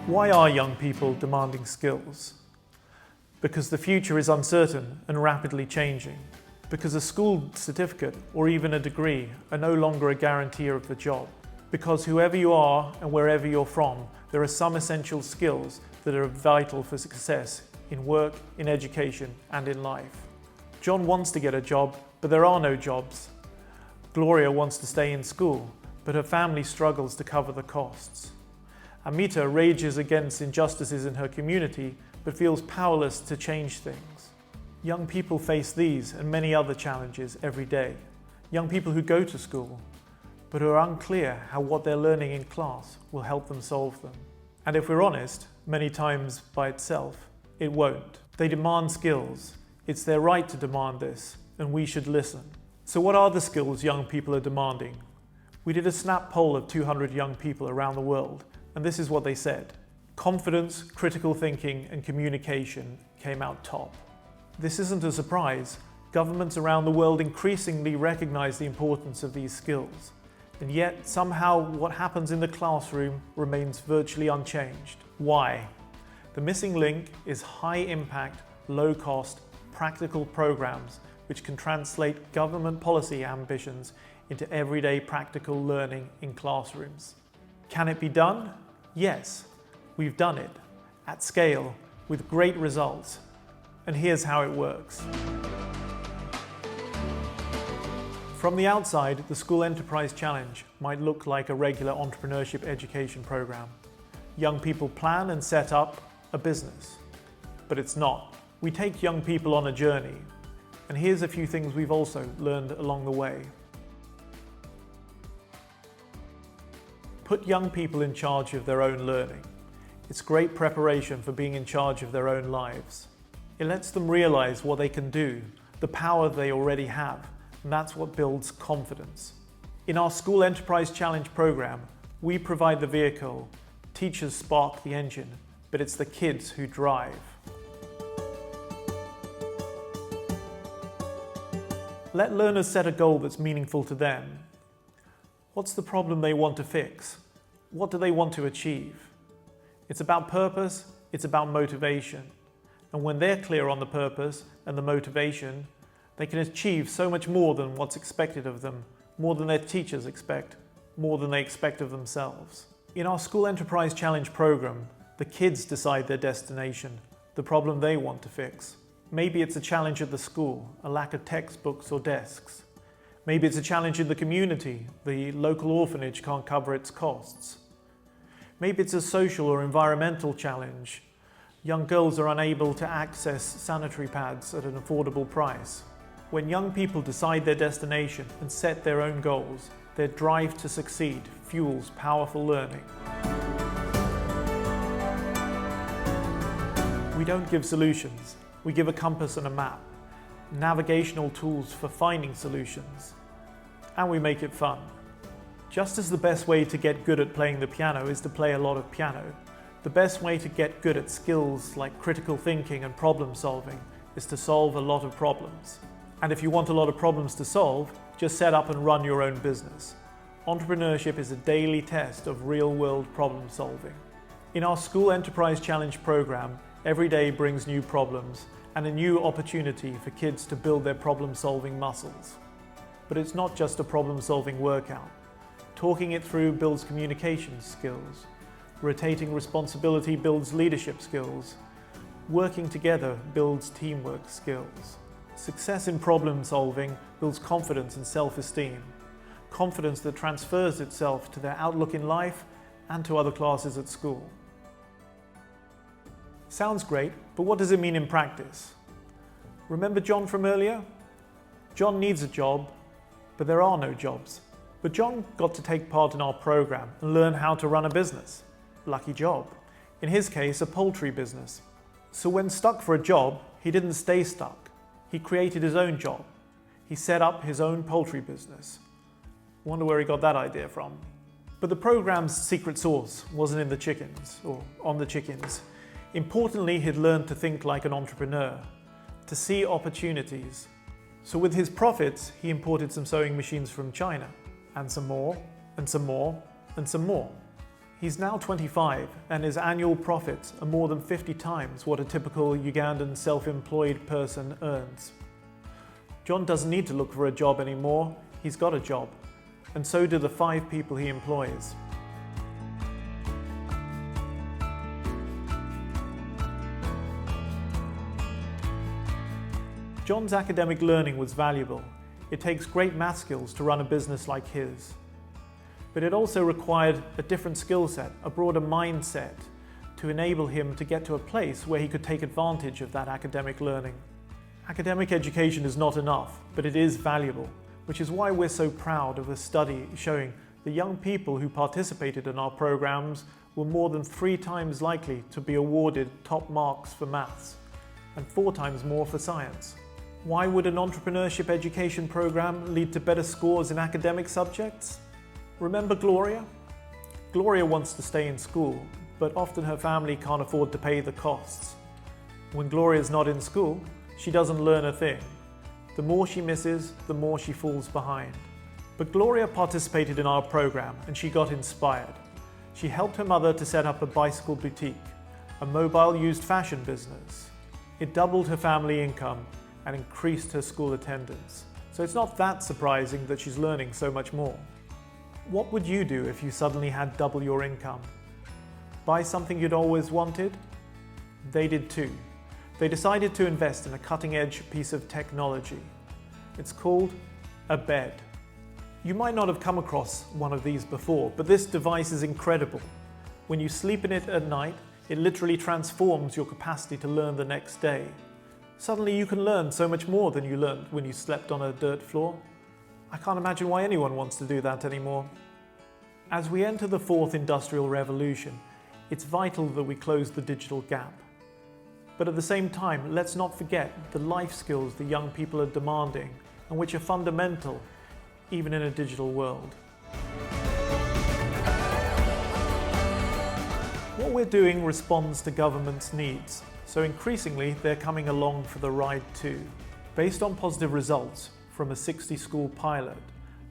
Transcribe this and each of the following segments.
Why are young people demanding skills? Because the future is uncertain and rapidly changing. Because a school certificate or even a degree are no longer a guarantee of the job. Because whoever you are and wherever you're from, there are some essential skills that are vital for success in work, in education, and in life. John wants to get a job, but there are no jobs. Gloria wants to stay in school, but her family struggles to cover the costs. Amita rages against injustices in her community, but feels powerless to change things. Young people face these and many other challenges every day. Young people who go to school, but are unclear how what they're learning in class will help them solve them. And if we're honest, many times by itself, it won't. They demand skills. It's their right to demand this, and we should listen. So what are the skills young people are demanding? We did a snap poll of 200 young people around the world, and this is what they said. Confidence, critical thinking, and communication came out top. This isn't a surprise. Governments around the world increasingly recognize the importance of these skills. And yet, somehow, what happens in the classroom remains virtually unchanged. Why? The missing link is high-impact, low-cost, practical programs which can translate government policy ambitions into everyday practical learning in classrooms. Can it be done? Yes, we've done it, at scale, with great results. And here's how it works. From the outside, the School Enterprise Challenge might look like a regular entrepreneurship education program. Young people plan and set up a business, but it's not. We take young people on a journey, and here's a few things we've also learned along the way. Put young people in charge of their own learning. It's great preparation for being in charge of their own lives. It lets them realize what they can do, the power they already have, and that's what builds confidence. In our School Enterprise Challenge program, we provide the vehicle, teachers spark the engine, but it's the kids who drive. Let learners set a goal that's meaningful to them. What's the problem they want to fix? What do they want to achieve? It's about purpose, it's about motivation. And when they're clear on the purpose and the motivation, they can achieve so much more than what's expected of them, more than their teachers expect, more than they expect of themselves. In our School Enterprise Challenge program, the kids decide their destination, the problem they want to fix. Maybe it's a challenge at the school, a lack of textbooks or desks. Maybe it's a challenge in the community, the local orphanage can't cover its costs. Maybe it's a social or environmental challenge. Young girls are unable to access sanitary pads at an affordable price. When young people decide their destination and set their own goals, their drive to succeed fuels powerful learning. We don't give solutions, we give a compass and a map, navigational tools for finding solutions, and we make it fun. Just as the best way to get good at playing the piano is to play a lot of piano, the best way to get good at skills like critical thinking and problem solving is to solve a lot of problems. And if you want a lot of problems to solve, just set up and run your own business. Entrepreneurship is a daily test of real-world problem solving. In our School Enterprise Challenge program, every day brings new problems and a new opportunity for kids to build their problem-solving muscles. But it's not just a problem-solving workout. Talking it through builds communication skills. Rotating responsibility builds leadership skills. Working together builds teamwork skills. Success in problem solving builds confidence and self-esteem. Confidence that transfers itself to their outlook in life and to other classes at school. Sounds great, but what does it mean in practice? Remember John from earlier? John needs a job, but there are no jobs. But John got to take part in our program and learn how to run a business. Lucky job. In his case, a poultry business. So when stuck for a job, he didn't stay stuck. He created his own job. He set up his own poultry business. Wonder where he got that idea from. But the program's secret sauce wasn't in the chickens, or on the chickens. Importantly, he'd learned to think like an entrepreneur, to see opportunities. So with his profits, he imported some sewing machines from China, and some more, and some more, and some more. He's now 25 and his annual profits are more than 50 times what a typical Ugandan self-employed person earns. John doesn't need to look for a job anymore, he's got a job, and so do the 5 people he employs. John's academic learning was valuable. It takes great math skills to run a business like his. But it also required a different skill set, a broader mindset, to enable him to get to a place where he could take advantage of that academic learning. Academic education is not enough, but it is valuable, which is why we're so proud of a study showing the young people who participated in our programs were more than 3 times likely to be awarded top marks for maths, and 4 times more for science. Why would an entrepreneurship education program lead to better scores in academic subjects? Remember Gloria? Gloria wants to stay in school, but often her family can't afford to pay the costs. When Gloria's not in school, she doesn't learn a thing. The more she misses, the more she falls behind. But Gloria participated in our program and she got inspired. She helped her mother to set up a bicycle boutique, a mobile used fashion business. It doubled her family income and increased her school attendance. So it's not that surprising that she's learning so much more. What would you do if you suddenly had double your income? Buy something you'd always wanted? They did too. They decided to invest in a cutting-edge piece of technology. It's called a bed. You might not have come across one of these before, but this device is incredible. When you sleep in it at night, it literally transforms your capacity to learn the next day. Suddenly you can learn so much more than you learned when you slept on a dirt floor. I can't imagine why anyone wants to do that anymore. As we enter the 4th industrial revolution, it's vital that we close the digital gap. But at the same time, let's not forget the life skills the young people are demanding and which are fundamental even in a digital world. What we're doing responds to government's needs, so increasingly they're coming along for the ride too. Based on positive results from a 60-school pilot,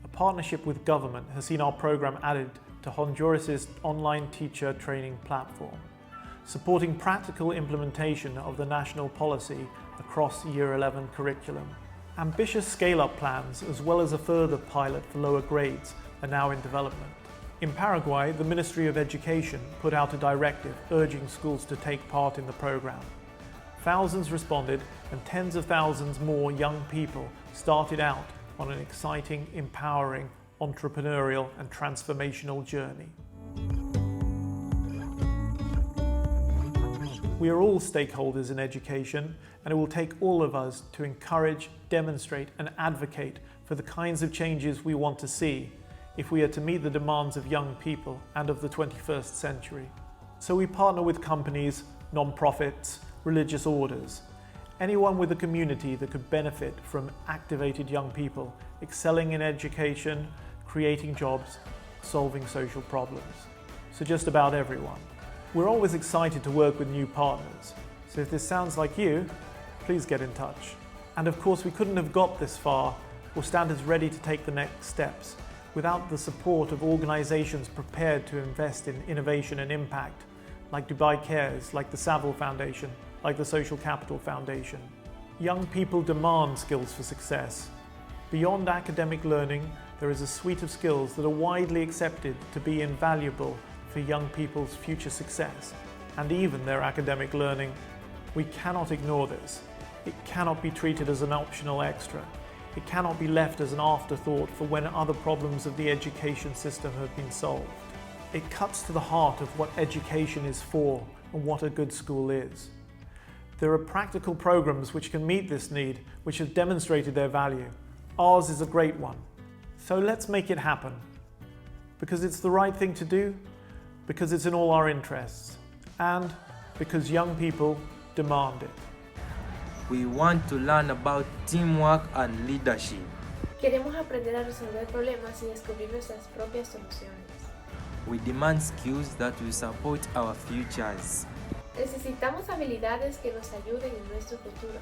a partnership with government has seen our program added to Honduras's online teacher training platform, supporting practical implementation of the national policy across Year 11 curriculum. Ambitious scale-up plans, as well as a further pilot for lower grades, are now in development. In Paraguay, the Ministry of Education put out a directive urging schools to take part in the program. Thousands responded and tens of thousands more young people started out on an exciting, empowering, entrepreneurial and transformational journey. We are all stakeholders in education, and it will take all of us to encourage, demonstrate and advocate for the kinds of changes we want to see if we are to meet the demands of young people and of the 21st century. So we partner with companies, non-profits, religious orders, anyone with a community that could benefit from activated young people, excelling in education, creating jobs, solving social problems. So just about everyone. We're always excited to work with new partners, so if this sounds like you, please get in touch. And of course, we couldn't have got this far or stand as ready to take the next steps without the support of organizations prepared to invest in innovation and impact, like Dubai Cares, like the Savile Foundation, like the Social Capital Foundation. Young people demand skills for success. Beyond academic learning, there is a suite of skills that are widely accepted to be invaluable for young people's future success, and even their academic learning. We cannot ignore this. It cannot be treated as an optional extra. It cannot be left as an afterthought for when other problems of the education system have been solved. It cuts to the heart of what education is for and what a good school is. There are practical programs which can meet this need, which have demonstrated their value. Ours is a great one. So let's make it happen. Because it's the right thing to do, because it's in all our interests, and because young people demand it. We want to learn about teamwork and leadership. Queremos aprender a resolver problemas y descubrir nuestras propias soluciones. We demand skills that will support our futures. Necesitamos habilidades que nos ayuden en nuestro futuro.